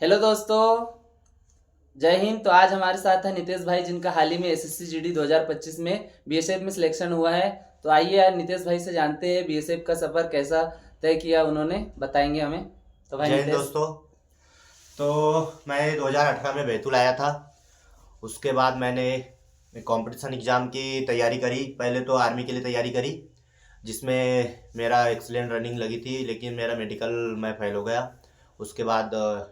Hello दोस्तों, जय हिंद। तो आज हमारे साथ है नितेश भाई, जिनका हाल ही में एसएससी जीडी 2025 में बीएसएफ में सिलेक्शन हुआ है। तो आइए यार नितेश भाई से जानते हैं बीएसएफ का सफ़र कैसा तय किया उन्होंने, बताएंगे हमें। तो भाई जय हिंद नितेश। दोस्तों। तो मैं 2018 में बैतूल आया था। उसके बाद मैंने कंपटीशन एग्ज़ाम की तैयारी करी। पहले तो आर्मी के लिए तैयारी करी, जिसमें मेरा एक्सीलेंट रनिंग लगी थी, लेकिन मेरा मेडिकल मैं फेल हो गया। उसके बाद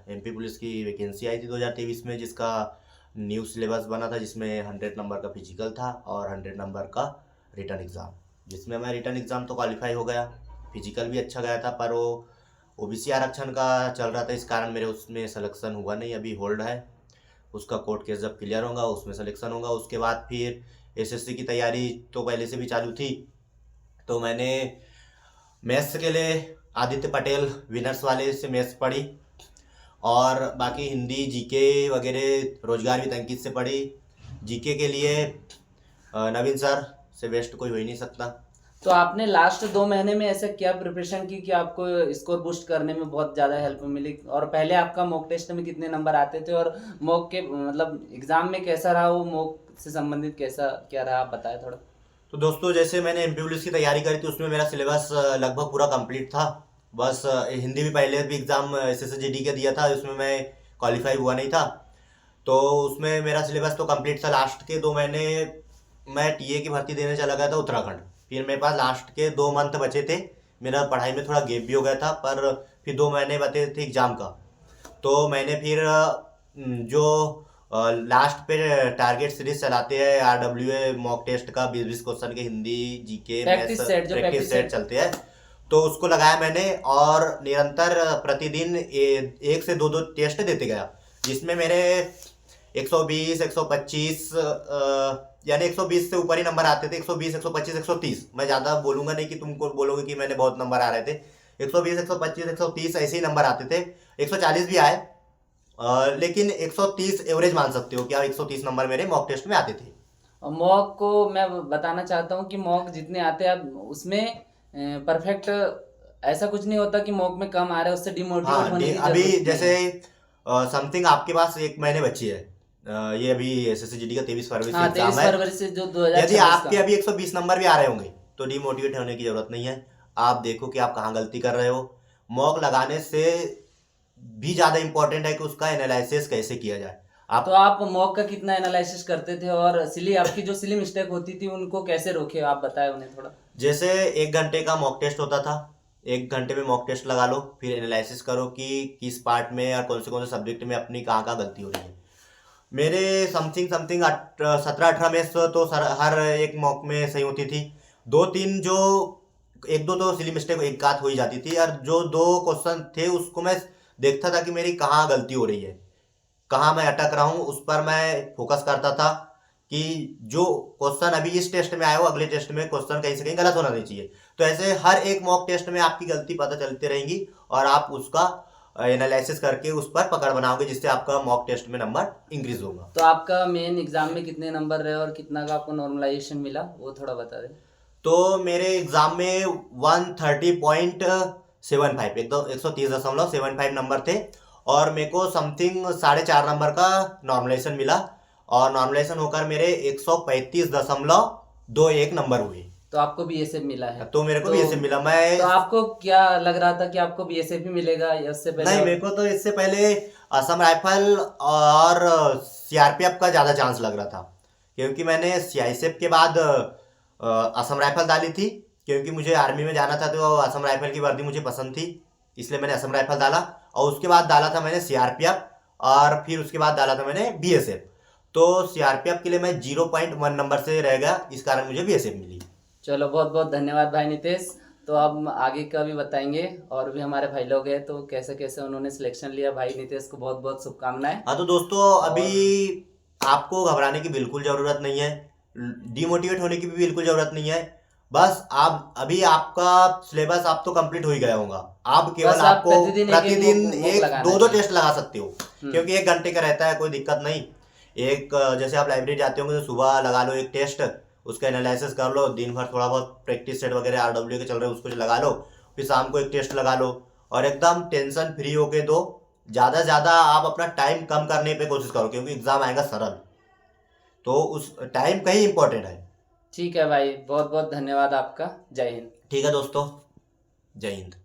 एमपी पुलिस की वैकेंसी आई थी 2023 में, जिसका न्यू सिलेबस बना था, जिसमें 100 नंबर का फिजिकल था और 100 नंबर का रिटर्न एग्ज़ाम, जिसमें मैं रिटर्न एग्ज़ाम तो क्वालिफाई हो गया। फिजिकल भी अच्छा गया था, पर वो ओबीसी आरक्षण का चल रहा था, इस कारण मेरे उसमें सिलेक्शन हुआ नहीं, अभी होल्ड है। उसका कोर्ट केस जब क्लियर होगा उसमें सिलेक्शन होगा। उसके बाद फिर एसएससी की तैयारी तो पहले से भी चालू थी। तो मैंने मैथ्स के लिए आदित्य पटेल विनर्स वाले से मैथ्स पढ़ी, और बाकी हिंदी जीके वगैरह रोजगार भी अंकित से पढ़ी। जीके के लिए नवीन सर से बेस्ट कोई हो ही नहीं सकता। तो आपने लास्ट 2 महीने में ऐसा क्या प्रिपरेशन की कि आपको स्कोर बूस्ट करने में बहुत ज़्यादा हेल्प मिली? और पहले आपका मॉक टेस्ट में कितने नंबर आते थे, और मॉक के मतलब एग्ज़ाम में कैसा रहा, वो मॉक से संबंधित कैसा क्या रहा, आप बताएं थोड़ा। तो दोस्तों, जैसे मैंने एमपी पुलिस की तैयारी करी थी, उसमें मेरा सिलेबस लगभग पूरा कंप्लीट था। बस हिंदी भी पहले भी एग्ज़ाम एसएसजीडी का दिया था, उसमें मैं क्वालिफाई हुआ नहीं था। तो उसमें मेरा सिलेबस तो कंप्लीट था। लास्ट के 2 महीने मैं टीए की भर्ती देने चला गया था उत्तराखंड। फिर मेरे पास लास्ट के 2 मंथ बचे थे। मेरा पढ़ाई में थोड़ा गैप भी हो गया था, पर फिर 2 महीने बचे थे एग्ज़ाम का। तो मैंने फिर जो लास्ट पे टारगेट सीरीज चलाते हैं आरडब्ल्यूए मॉक टेस्ट का 20-20 क्वेश्चन के Hindi GK maths practice set, जो प्रैक्टिस प्रैक्टिस सेट सेट। चलते हैं, तो उसको लगाया मैंने। और निरंतर प्रतिदिन एक से दो दो टेस्ट देते गया, जिसमें मेरे 120 125 यानी 120 से ऊपर ही नंबर आते थे। 120 125 130, मैं ज़्यादा बोलूंगा नहीं कि तुमको बोलोगे कि मैंने बहुत नंबर आ रहे थे। 120 125 130 ऐसे ही नंबर आते थे। 140 भी आए, लेकिन 130 एवरेज मान सकते हो कि आप 130 नंबर मेरे मॉक टेस्ट में आते थे। और मॉक को मैं बताना चाहता हूँ कि मॉक जितने आते हैं अब उसमें परफेक्ट ऐसा कुछ नहीं होता कि मॉक में कम आ रहा है उससे डिमोटिवेट हाँ, होने की अभी जरूरत नहीं जैसे है। समथिंग आपके पास 1 महीने बची है। ये अभी एसएससीजीडी का 23 फरवरी से हाँ, एग्जाम तेईस है। फरवरी से जो 2026 यदि का। आपके अभी 120 नंबर भी आ रहे होंगे, तो डिमोटिवेट होने की जरूरत नहीं है। आप देखो कि आप कहाँ गलती कर रहे हो। मॉक लगाने से भी ज़्यादा इंपॉर्टेंट है कि उसका एनालिसिस कैसे किया जाए। तो आप आप मॉक का कितना एनालिसिस करते थे, और सिली आपकी जो सिली मिस्टेक होती थी उनको कैसे रोके, आप बताएं उन्हें थोड़ा। जैसे 1 घंटे का मॉक टेस्ट होता था, 1 घंटे में मॉक टेस्ट लगा लो, फिर एनालिसिस करो कि किस पार्ट में या कौन से सब्जेक्ट में अपनी कहाँ कहाँ गलती हो रही है। मेरे समथिंग समथिंग 17-18 में से तो सर हर एक मॉक में सही होती थी। 2-3 जो एक दो तो सिली मिस्टेक एक आध हो ही जाती थी, और जो 2 क्वेश्चन थे उसको मैं देखता था कि मेरी कहाँ गलती हो रही है, कहाँ मैं अटक रहा हूँ, उस पर मैं फोकस करता था कि जो क्वेश्चन अभी इस टेस्ट में आया हो, अगले टेस्ट में क्वेश्चन कहीं से कहीं गलत होना नहीं चाहिए। तो ऐसे हर एक मॉक टेस्ट में आपकी गलती पता चलती रहेंगी, और आप उसका एनालिसिस करके उस पर पकड़ बनाओगे, जिससे आपका मॉक टेस्ट में नंबर इंक्रीज होगा। तो आपका मेन एग्जाम में कितने नंबर रहे और कितना का आपको नॉर्मलाइजेशन मिला, वो थोड़ा बता दें। तो मेरे एग्जाम में 130.75, एकदम 130.75 नंबर थे, और मेरे को समथिंग 4.5 नंबर का नॉर्मलाइजेशन मिला, और नॉर्मलाइजेशन होकर मेरे 135.21 नंबर हुए। तो आपको बीएसएफ मिला है। तो मेरे को तो भी ऐसे मिला। मैं तो आपको क्या लग रहा था कि आपको बीएसएफ ही मिलेगा या उससे पहले नहीं, और? मेरे को तो इससे पहले असम राइफल और सीआरपीएफ का ज़्यादा चांस लग रहा था, क्योंकि मैंने सीआईएसएफ के बाद असम राइफल डाली थी, क्योंकि मुझे आर्मी में जाना था, तो असम राइफल की वर्दी मुझे पसंद थी, इसलिए मैंने असम राइफल डाला। और उसके बाद डाला था मैंने सीआरपीएफ, और फिर उसके बाद डाला था मैंने बीएसएफ। तो सीआरपीएफ के लिए मैं 0.1 नंबर से रह गया, इस कारण मुझे बीएसएफ मिली। चलो, बहुत बहुत धन्यवाद भाई नितेश। तो अब आगे का भी बताएंगे, और भी हमारे भाई लोग हैं तो कैसे कैसे उन्होंने सिलेक्शन लिया। भाई नितेश को बहुत बहुत शुभकामनाएं। हाँ, तो दोस्तों, अभी और आपको घबराने की बिल्कुल ज़रूरत नहीं है, डिमोटिवेट होने की भी बिल्कुल ज़रूरत नहीं है। बस आप अभी आपका सिलेबस आप तो कंप्लीट हो ही गया होगा। आप केवल बस आप आपको प्रतिदिन एक एक प्रतिदिन मुक एक लगाना दो है दो खाली। टेस्ट लगा सकते हो, हम्म। क्योंकि 1 घंटे का रहता है, कोई दिक्कत नहीं। एक जैसे आप लाइब्रेरी जाते होंगे तो सुबह लगा लो एक टेस्ट, उसका एनालिसिस कर लो, दिन भर थोड़ा बहुत प्रैक्टिस सेट वगैरह आरडब्ल्यू के चल रहे हैं उसको लगा लो, फिर शाम को एक टेस्ट लगा लो, और एकदम टेंशन फ्री होके दो। ज़्यादा से ज़्यादा आप अपना टाइम कम करने पे कोशिश करो, क्योंकि एग्ज़ाम आएगा सरल, तो उस टाइम का ही इम्पोर्टेंट है। ठीक है भाई, बहुत बहुत धन्यवाद आपका। जय हिंद। ठीक है दोस्तों, जय हिंद।